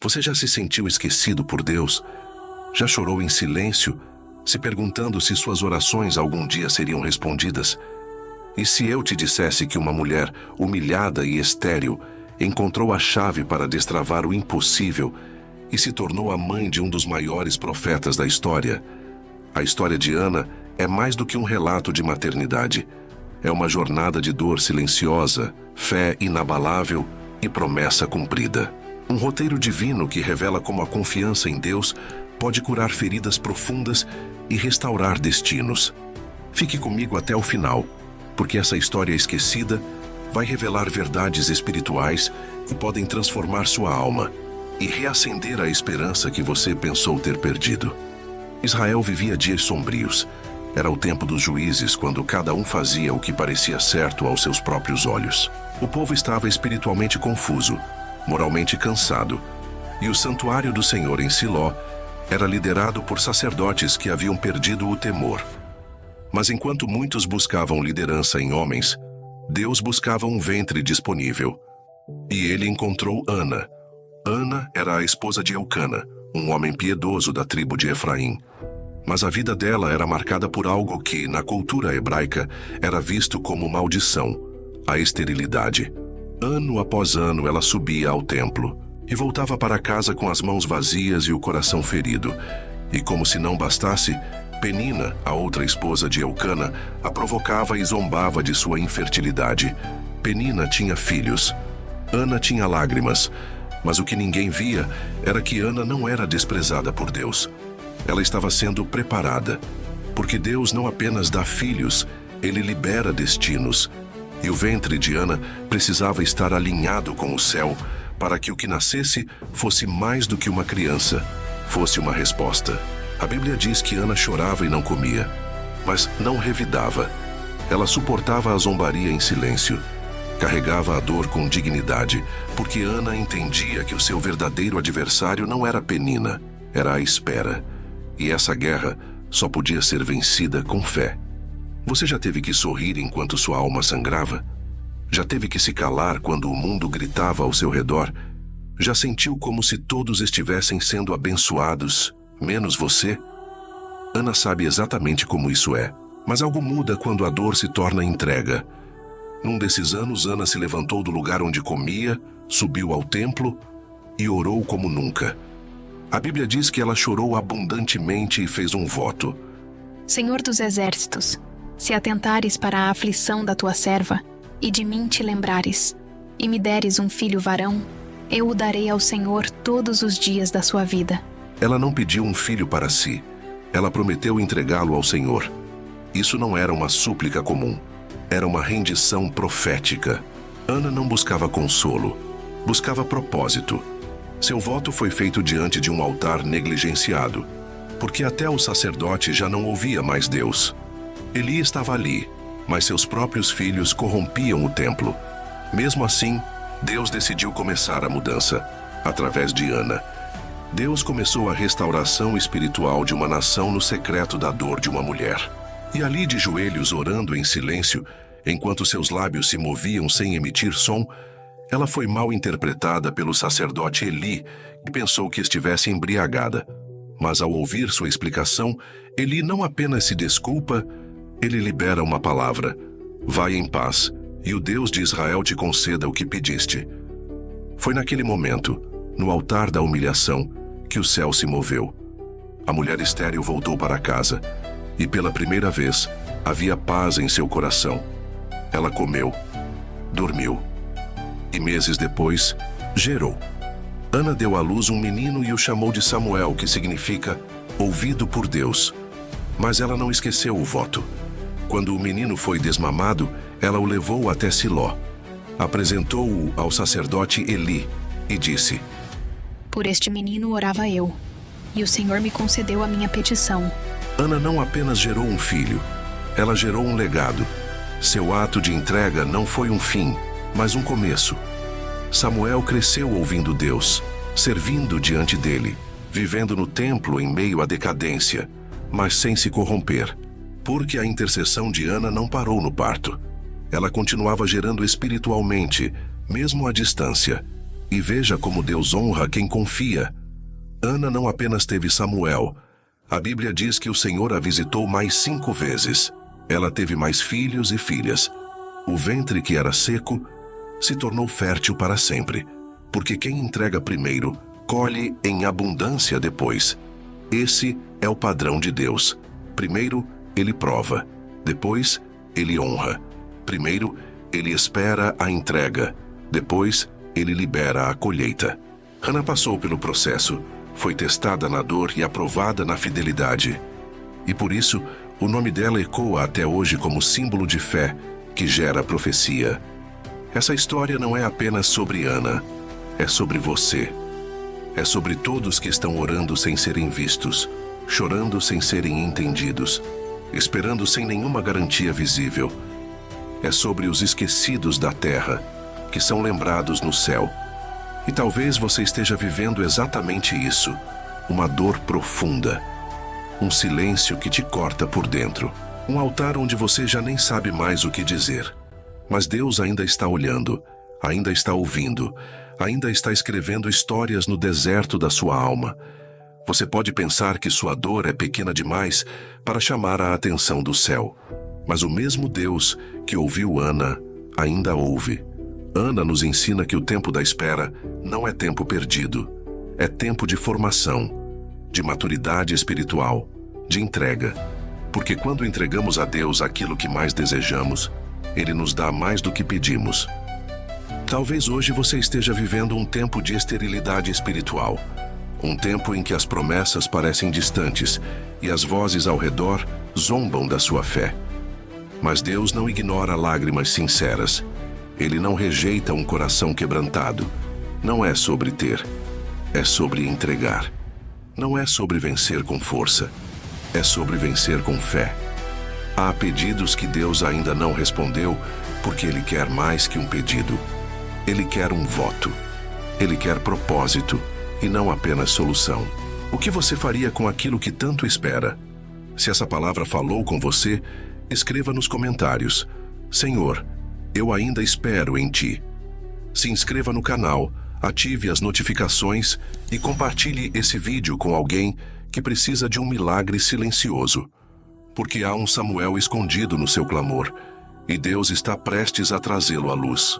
Você já se sentiu esquecido por Deus? Já chorou em silêncio, se perguntando se suas orações algum dia seriam respondidas? E se eu te dissesse que uma mulher humilhada e estéril encontrou a chave para destravar o impossível e se tornou a mãe de um dos maiores profetas da história? A história de Ana é mais do que um relato de maternidade. É uma jornada de dor silenciosa, fé inabalável e promessa cumprida. Um roteiro divino que revela como a confiança em Deus pode curar feridas profundas e restaurar destinos. Fique comigo até o final, porque essa história esquecida vai revelar verdades espirituais que podem transformar sua alma e reacender a esperança que você pensou ter perdido. Israel vivia dias sombrios. Era o tempo dos juízes, quando cada um fazia o que parecia certo aos seus próprios olhos. O povo estava espiritualmente confuso, moralmente cansado, e o santuário do Senhor em Siló era liderado por sacerdotes que haviam perdido o temor. Mas enquanto muitos buscavam liderança em homens, Deus buscava um ventre disponível. E ele encontrou Ana. Ana era a esposa de Elcana, um homem piedoso da tribo de Efraim. Mas a vida dela era marcada por algo que, na cultura hebraica, era visto como maldição: a esterilidade. Ano após ano ela subia ao templo e voltava para casa com as mãos vazias e o coração ferido. E como se não bastasse, Penina, a outra esposa de Elcana, a provocava e zombava de sua infertilidade. Penina tinha filhos. Ana tinha lágrimas, mas o que ninguém via era que Ana não era desprezada por Deus. Ela estava sendo preparada, porque Deus não apenas dá filhos, Ele libera destinos. E o ventre de Ana precisava estar alinhado com o céu para que o que nascesse fosse mais do que uma criança, fosse uma resposta. A Bíblia diz que Ana chorava e não comia, mas não revidava. Ela suportava a zombaria em silêncio, carregava a dor com dignidade, porque Ana entendia que o seu verdadeiro adversário não era Penina, era a espera. E essa guerra só podia ser vencida com fé. Você já teve que sorrir enquanto sua alma sangrava? Já teve que se calar quando o mundo gritava ao seu redor? Já sentiu como se todos estivessem sendo abençoados, menos você? Ana sabe exatamente como isso é, mas algo muda quando a dor se torna entrega. Num desses anos, Ana se levantou do lugar onde comia, subiu ao templo e orou como nunca. A Bíblia diz que ela chorou abundantemente e fez um voto. Senhor dos exércitos, se atentares para a aflição da tua serva, e de mim te lembrares, e me deres um filho varão, eu o darei ao Senhor todos os dias da sua vida. Ela não pediu um filho para si. Ela prometeu entregá-lo ao Senhor. Isso não era uma súplica comum. Era uma rendição profética. Ana não buscava consolo, buscava propósito. Seu voto foi feito diante de um altar negligenciado, porque até o sacerdote já não ouvia mais Deus. Eli estava ali, mas seus próprios filhos corrompiam o templo. Mesmo assim, Deus decidiu começar a mudança, através de Ana. Deus começou a restauração espiritual de uma nação no secreto da dor de uma mulher. E ali de joelhos orando em silêncio, enquanto seus lábios se moviam sem emitir som, ela foi mal interpretada pelo sacerdote Eli, que pensou que estivesse embriagada. Mas ao ouvir sua explicação, Eli não apenas se desculpa, ele libera uma palavra: vai em paz, e o Deus de Israel te conceda o que pediste. Foi naquele momento, no altar da humilhação, que o céu se moveu. A mulher estéril voltou para casa, e pela primeira vez, havia paz em seu coração. Ela comeu, dormiu, e meses depois, gerou. Ana deu à luz um menino e o chamou de Samuel, que significa ouvido por Deus. Mas ela não esqueceu o voto. Quando o menino foi desmamado, ela o levou até Siló. Apresentou-o ao sacerdote Eli e disse: Por este menino orava eu, e o Senhor me concedeu a minha petição. Ana não apenas gerou um filho, ela gerou um legado. Seu ato de entrega não foi um fim, mas um começo. Samuel cresceu ouvindo Deus, servindo diante dele, vivendo no templo em meio à decadência, mas sem se corromper. Porque a intercessão de Ana não parou no parto. Ela continuava gerando espiritualmente, mesmo à distância. E veja como Deus honra quem confia. Ana não apenas teve Samuel. A Bíblia diz que o Senhor a visitou mais 5 vezes. Ela teve mais filhos e filhas. O ventre que era seco se tornou fértil para sempre, porque quem entrega primeiro, colhe em abundância depois. Esse é o padrão de Deus. Primeiro, ele prova. Depois, ele honra. Primeiro, ele espera a entrega. Depois, ele libera a colheita. Hannah passou pelo processo, foi testada na dor e aprovada na fidelidade. E por isso, o nome dela ecoa até hoje como símbolo de fé que gera profecia. Essa história não é apenas sobre Ana, é sobre você. É sobre todos que estão orando sem serem vistos, chorando sem serem entendidos, esperando sem nenhuma garantia visível. É sobre os esquecidos da terra, que são lembrados no céu. E talvez você esteja vivendo exatamente isso, uma dor profunda, um silêncio que te corta por dentro, um altar onde você já nem sabe mais o que dizer. Mas Deus ainda está olhando, ainda está ouvindo, ainda está escrevendo histórias no deserto da sua alma. Você pode pensar que sua dor é pequena demais para chamar a atenção do céu. Mas o mesmo Deus que ouviu Ana, ainda ouve. Ana nos ensina que o tempo da espera não é tempo perdido. É tempo de formação, de maturidade espiritual, de entrega. Porque quando entregamos a Deus aquilo que mais desejamos, Ele nos dá mais do que pedimos. Talvez hoje você esteja vivendo um tempo de esterilidade espiritual. Um tempo em que as promessas parecem distantes e as vozes ao redor zombam da sua fé. Mas Deus não ignora lágrimas sinceras. Ele não rejeita um coração quebrantado. Não é sobre ter, é sobre entregar. Não é sobre vencer com força, é sobre vencer com fé. Há pedidos que Deus ainda não respondeu porque Ele quer mais que um pedido. Ele quer um voto. Ele quer propósito e não apenas solução. O que você faria com aquilo que tanto espera? Se essa palavra falou com você, escreva nos comentários: Senhor, eu ainda espero em Ti. Se inscreva no canal, ative as notificações e compartilhe esse vídeo com alguém que precisa de um milagre silencioso. Porque há um Samuel escondido no seu clamor, e Deus está prestes a trazê-lo à luz.